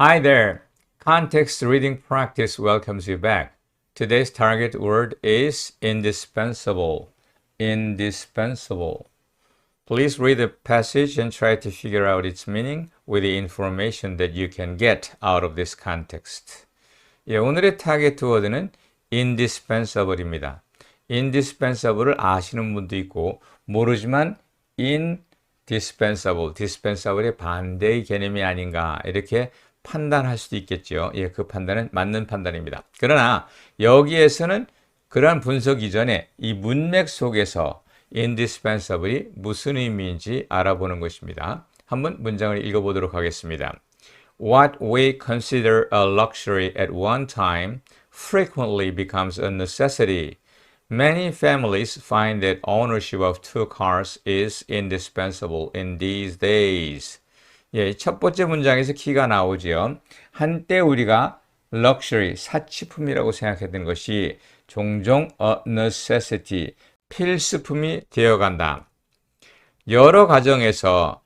Hi there! Context reading practice welcomes you back. Today's target word is indispensable. Indispensable. Please read the passage and try to figure out its meaning with the information that you can get out of this context. 예, 오늘의 타겟 워드는 indispensable입니다. indispensable을 아시는 분도 있고 모르지만 indispensable, dispensable의 반대의 개념이 아닌가 이렇게 판단할 수도 있겠죠. 예, 그 판단은 맞는 판단입니다. 그러나 여기에서는 그러한 분석 이전에 이 문맥 속에서 indispensable이 무슨 의미인지 알아보는 것입니다. 한번 문장을 읽어보도록 하겠습니다. What we consider a luxury at one time frequently becomes a necessity. Many families find that ownership of two cars is indispensable in these days. 예, 첫 번째 문장에서 키가 나오죠. 한때 우리가 luxury, 사치품이라고 생각했던 것이 종종 a necessity, 필수품이 되어간다. 여러 가정에서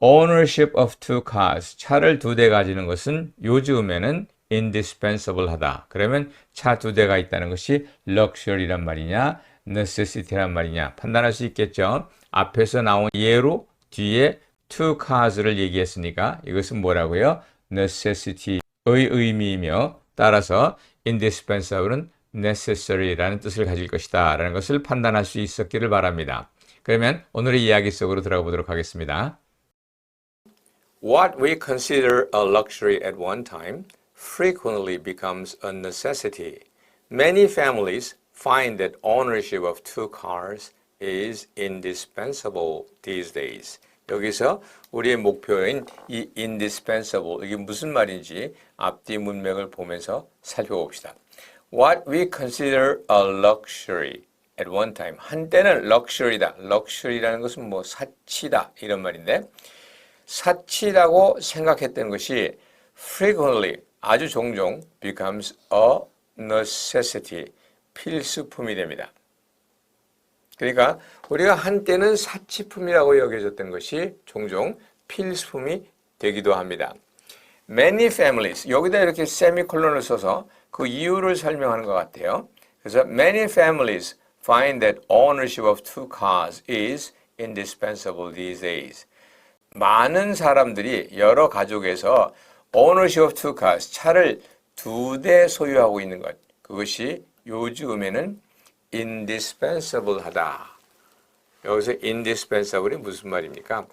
ownership of two cars, 차를 두 대 가지는 것은 요즘에는 indispensable 하다. 그러면 차 두 대가 있다는 것이 luxury란 말이냐, necessity란 말이냐 판단할 수 있겠죠. 앞에서 나온 예로 뒤에 two cars를 얘기했으니까 이것은 뭐라고요? necessity의 의미이며 따라서 indispensable은 necessary라는 뜻을 가질 것이다 라는 것을 판단할 수 있었기를 바랍니다. 그러면 오늘의 이야기 속으로 들어가 보도록 하겠습니다. What we consider a luxury at one time frequently becomes a necessity. Many families find that ownership of two cars is indispensable these days. 여기서 우리의 목표인 이 indispensable, 이게 무슨 말인지 앞뒤 문맥을 보면서 살펴봅시다. What we consider a luxury at one time. 한때는 luxury다. luxury라는 것은 뭐 사치다 이런 말인데 사치라고 생각했던 것이 frequently, 아주 종종 becomes a necessity, 필수품이 됩니다. 그러니까 우리가 한때는 사치품이라고 여겨졌던 것이 종종 필수품이 되기도 합니다. Many families, 여기다 이렇게 세미콜론을 써서 그 이유를 설명하는 것 같아요. 그래서 many families find that ownership of two cars is indispensable these days. 많은 사람들이 여러 가족에서 ownership of two cars, 차를 두 대 소유하고 있는 것, 그것이 요즘에는 indispensable 하다. 여기서 indispensable이 무슨 말입니까?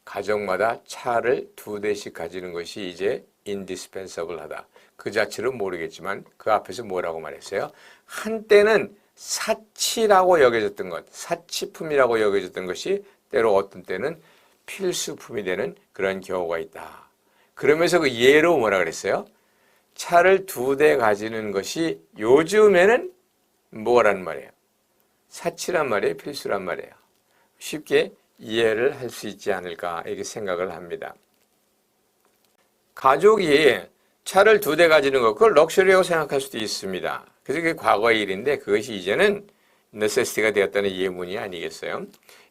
가정마다 차를 두 대씩 가지는 것이 이제 indispensable 하다. 그 자체는 모르겠지만 그 앞에서 뭐라고 말했어요? 한때는 사치라고 여겨졌던 것, 사치품이라고 여겨졌던 것이 때로 어떤 때는 필수품이 되는 그런 경우가 있다. 그러면서 그 예로 뭐라 그랬어요? 차를 두 대 가지는 것이 요즘에는 뭐라는 말이에요? 사치란 말이에요? 필수란 말이에요? 쉽게 이해를 할 수 있지 않을까 이렇게 생각을 합니다. 가족이 차를 두 대 가지는 것, 그걸 럭셔리라고 생각할 수도 있습니다. 그래서 그게 과거의 일인데 그것이 이제는 necessity가 되었다는 예문이 아니겠어요?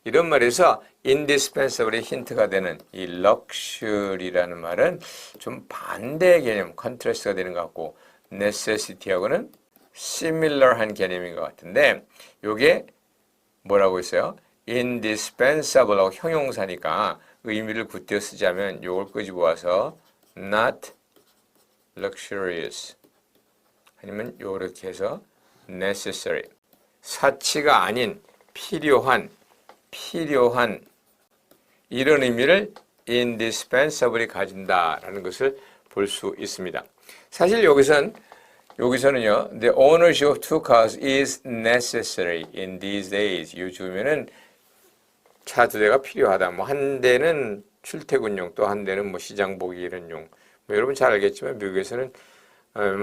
이런 말에서 indispensable의 힌트가 되는 이 luxury라는 말은 좀 반대의 개념, 컨트라스트가 되는 것 같고 necessity하고는 similar한 개념인 것 같은데 이게 뭐라고 했어요? indispensable하고 형용사니까 의미를 굳게 쓰자면 이걸 끄집어 와서 not luxurious 아니면 이렇게 해서 necessary 사치가 아닌 필요한 이런 의미를 indispensable이 가진다라는 것을 볼 수 있습니다. 사실 여기서는요, the ownership of two cars is necessary in these days. 요즘에는 차 두 대가 필요하다. 뭐 한 대는 출퇴근용, 또 한 대는 뭐 시장 보기 이런 용. 뭐 여러분 잘 알겠지만 미국에서는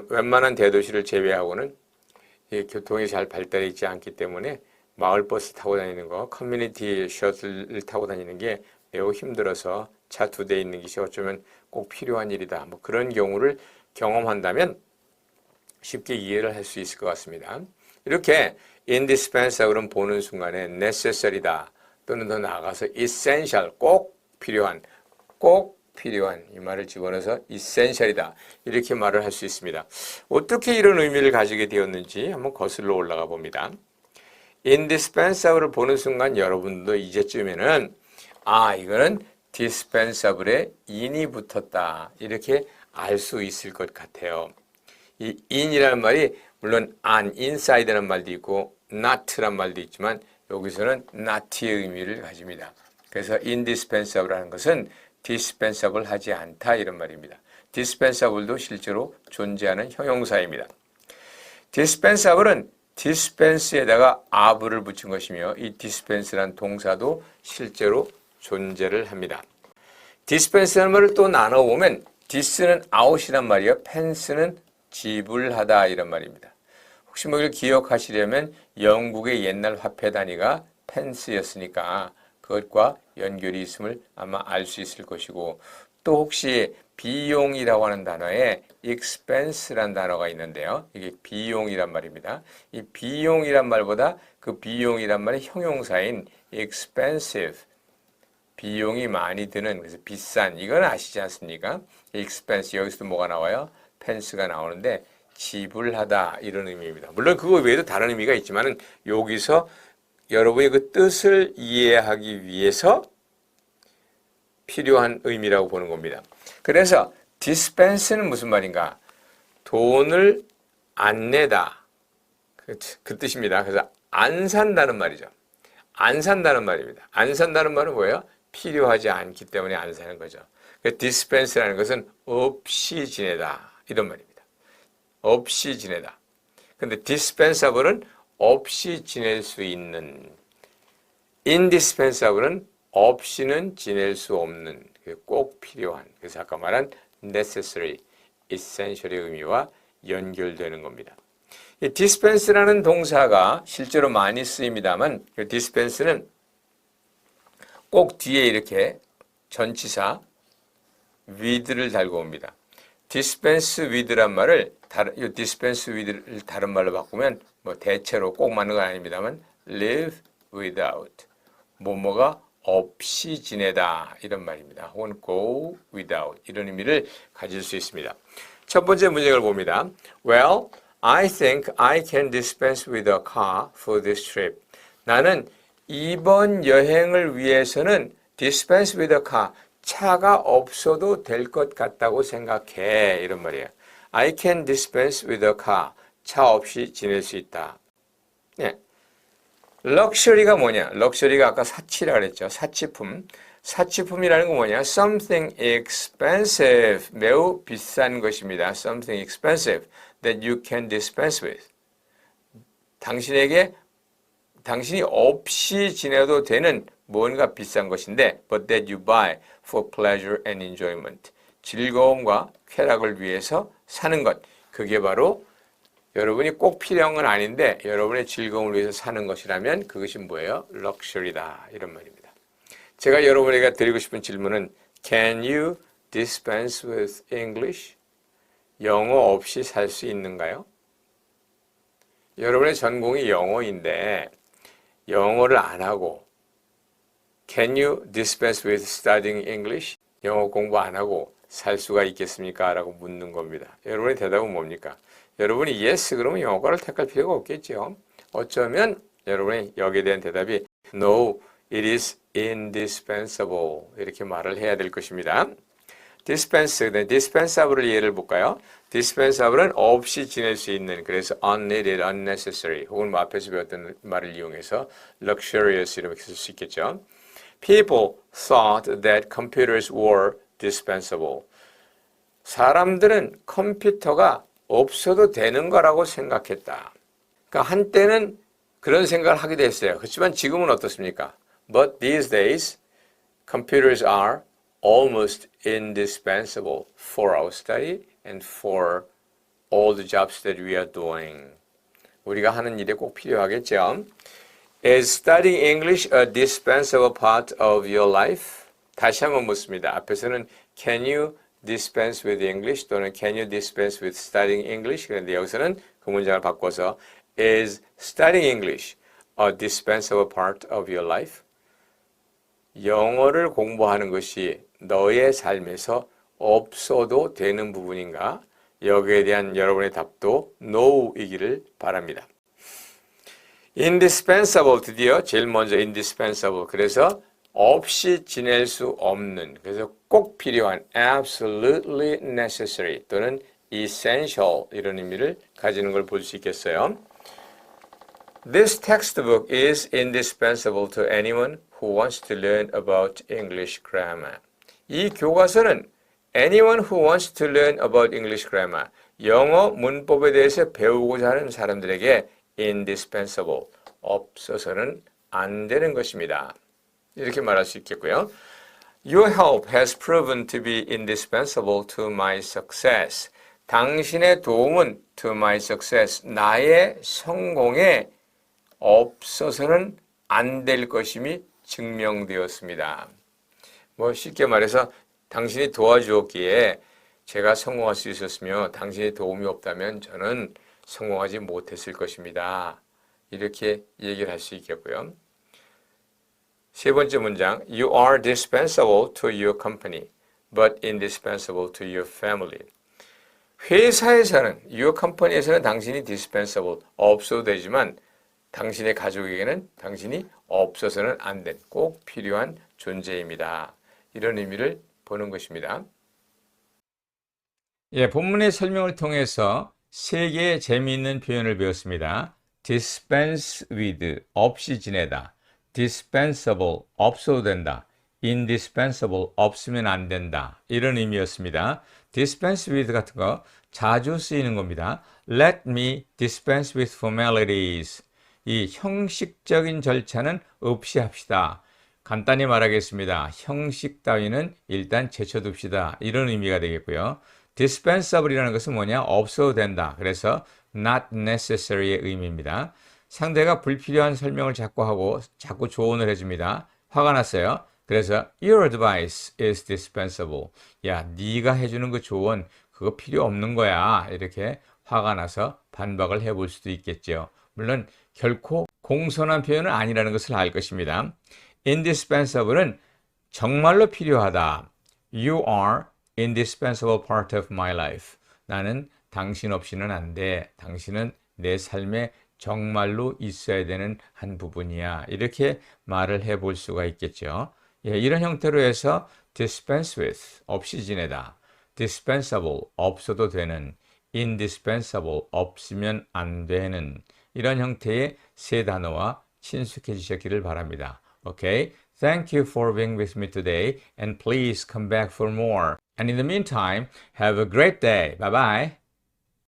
웬만한 대도시를 제외하고는 이 교통이 잘 발달해 있지 않기 때문에 마을 버스 타고 다니는 거, 커뮤니티 셔틀을 타고 다니는 게 매우 힘들어서 차 두 대 있는 것이 어쩌면 꼭 필요한 일이다. 뭐 그런 경우를 경험한다면 쉽게 이해를 할 수 있을 것 같습니다. 이렇게 indispensable은 보는 순간에 necessary다 또는 더 나아가서 essential 꼭 필요한 꼭 필요한 이 말을 집어넣어서 essential이다 이렇게 말을 할 수 있습니다. 어떻게 이런 의미를 가지게 되었는지 한번 거슬러 올라가 봅니다. indispensable을 보는 순간 여러분도 이제쯤에는 이거는 dispensable에 in이 붙었다 이렇게 알 수 있을 것 같아요. 이 in이라는 말이 물론 an, inside라는 말도 있고 not란 말도 있지만 여기서는 not의 의미를 가집니다. 그래서 indispensable라는 것은 dispensable 하지 않다 이런 말입니다. dispensable도 실제로 존재하는 형용사입니다. dispensable은 dispense에다가 ab를 붙인 것이며 이 dispense라는 동사도 실제로 존재를 합니다. dispense라는 말을 또 나눠보면 dis는 out이란 말이요. pense는 지불하다 이런 말입니다. 혹시 뭐 이걸 기억하시려면 영국의 옛날 화폐 단위가 펜스였으니까 그것과 연결이 있음을 아마 알 수 있을 것이고 또 혹시 비용이라고 하는 단어에 expense란 단어가 있는데요. 이게 비용이란 말입니다. 이 비용이란 말보다 그 비용이란 말의 형용사인 expensive 비용이 많이 드는 그래서 비싼 이건 아시지 않습니까? expense 여기서도 뭐가 나와요? 펜스가 나오는데 지불하다 이런 의미입니다. 물론 그거 외에도 다른 의미가 있지만은 여기서 여러분이 그 뜻을 이해하기 위해서 필요한 의미라고 보는 겁니다. 그래서 dispense는 무슨 말인가? 돈을 안 내다. 그 뜻입니다. 그래서 안 산다는 말이죠. 안 산다는 말입니다. 안 산다는 말은 뭐예요? 필요하지 않기 때문에 안 사는 거죠. dispense라는 것은 없이 지내다 이런 말입니다. 없이 지내다. 근데 dispensable은 없이 지낼 수 있는, indispensable은 없이는 지낼 수 없는, 꼭 필요한. 그래서 아까 말한 necessary, essential의 의미와 연결되는 겁니다. 이 dispense라는 동사가 실제로 많이 쓰입니다만 dispense는 꼭 뒤에 이렇게 전치사 with를 달고 옵니다. dispense with란 말을 이 dispense with를 다른 말로 바꾸면 뭐 대체로 꼭 맞는 건 아닙니다만 live without 뭐뭐가 없이 지내다 이런 말입니다. 혹은 go without 이런 의미를 가질 수 있습니다. 첫 번째 문장을 봅니다. Well, I think I can dispense with a car for this trip. 나는 이번 여행을 위해서는 dispense with a car 차가 없어도 될 것 같다고 생각해 이런 말이에요. I can dispense with a car 차 없이 지낼 수 있다. 네. 럭셔리가 뭐냐? 럭셔리가 아까 사치라 그랬죠. 사치품. 사치품이라는 건 뭐냐? Something expensive. 매우 비싼 것입니다. Something expensive that you can dispense with. 당신이 없이 지내도 되는 뭔가 비싼 것인데 but that you buy for pleasure and enjoyment. 즐거움과 쾌락을 위해서 사는 것. 그게 바로 여러분이 꼭 필요한 건 아닌데 여러분의 즐거움을 위해서 사는 것이라면 그것이 뭐예요? 럭셔리다 이런 말입니다. 제가 여러분에게 드리고 싶은 질문은 Can you dispense with English? 영어 없이 살 수 있는가요? 여러분의 전공이 영어인데 영어를 안 하고 Can you dispense with studying English? 영어 공부 안 하고 살 수가 있겠습니까? 라고 묻는 겁니다. 여러분의 대답은 뭡니까? 여러분이 yes 그러면 영어과를 택할 필요가 없겠죠. 어쩌면 여러분의 여기에 대한 대답이 No, it is indispensable 이렇게 말을 해야 될 것입니다. dispensable의 예를 볼까요? dispensable은 없이 지낼 수 있는 그래서 unneeded, unnecessary 혹은 뭐 앞에서 배웠던 말을 이용해서 luxurious 이렇게 쓸 수 있겠죠. People thought that computers were dispensable. 사람들은 컴퓨터가 없어도 되는 거라고 생각했다. 그러니까 한때는 그런 생각을 하게 됐어요. 그렇지만 지금은 어떻습니까? But these days, computers are almost indispensable for our study and for all the jobs that we are doing. 우리가 하는 일에 꼭 필요하겠죠. Is studying English a dispensable part of your life? 다시 한번 묻습니다. 앞에서는 Can you dispense with English 또는 Can you dispense with studying English? 그런데 여기서는 그 문장을 바꿔서 Is studying English a dispensable part of your life? 영어를 공부하는 것이 너의 삶에서 없어도 되는 부분인가? 여기에 대한 여러분의 답도 no이기를 바랍니다. indispensable, 드디어 제일 먼저 indispensable. 그래서 없이 지낼 수 없는, 그래서 꼭 필요한 absolutely necessary 또는 essential 이런 의미를 가지는 걸 볼 수 있겠어요. This textbook is indispensable to anyone who wants to learn about English grammar. 이 교과서는 anyone who wants to learn about English grammar, 영어 문법에 대해서 배우고자 하는 사람들에게 indispensable, 없어서는 안 되는 것입니다. 이렇게 말할 수 있겠고요. Your help has proven to be indispensable to my success. 당신의 도움은 to my success, 나의 성공에 없어서는 안 될 것임이 증명되었습니다. 뭐 쉽게 말해서 당신이 도와주었기에 제가 성공할 수 있었으며 당신의 도움이 없다면 저는 성공하지 못했을 것입니다. 이렇게 얘기를 할 수 있겠고요. 세 번째 문장, You are dispensable to your company, but indispensable to your family. 회사에서는, your company에서는 당신이 dispensable, 없어도 되지만 당신의 가족에게는 당신이 없어서는 안 된, 꼭 필요한 존재입니다. 이런 의미를 보는 것입니다. 예, 본문의 설명을 통해서 세 개의 재미있는 표현을 배웠습니다. dispense with, 없이 지내다. dispensable, 없어도 된다. indispensable, 없으면 안 된다. 이런 의미였습니다. dispense with 같은 거 자주 쓰이는 겁니다. Let me dispense with formalities. 이 형식적인 절차는 없이 합시다. 간단히 말하겠습니다. 형식 따위는 일단 제쳐둡시다. 이런 의미가 되겠고요. dispensable이라는 것은 뭐냐? 없어도 된다. 그래서 not necessary의 의미입니다. 상대가 불필요한 설명을 자꾸 하고 자꾸 조언을 해줍니다. 화가 났어요. 그래서 your advice is dispensable. 야, 네가 해주는 그 조언 그거 필요 없는 거야. 이렇게 화가 나서 반박을 해볼 수도 있겠죠. 물론 결코 공손한 표현은 아니라는 것을 알 것입니다. indispensable은 정말로 필요하다. You are indispensable part of my life. 나는 당신 없이는 안 돼. 당신은 내 삶에 정말로 있어야 되는 한 부분이야. 이렇게 말을 해볼 수가 있겠죠. 예, 이런 형태로 해서 dispense with, 없이 지내다. dispensable, 없어도 되는. indispensable, 없으면 안 되는. 이런 형태의 세 단어와 친숙해지셨기를 바랍니다. Okay? Thank you for being with me today and please come back for more. And in the meantime, have a great day. Bye-bye.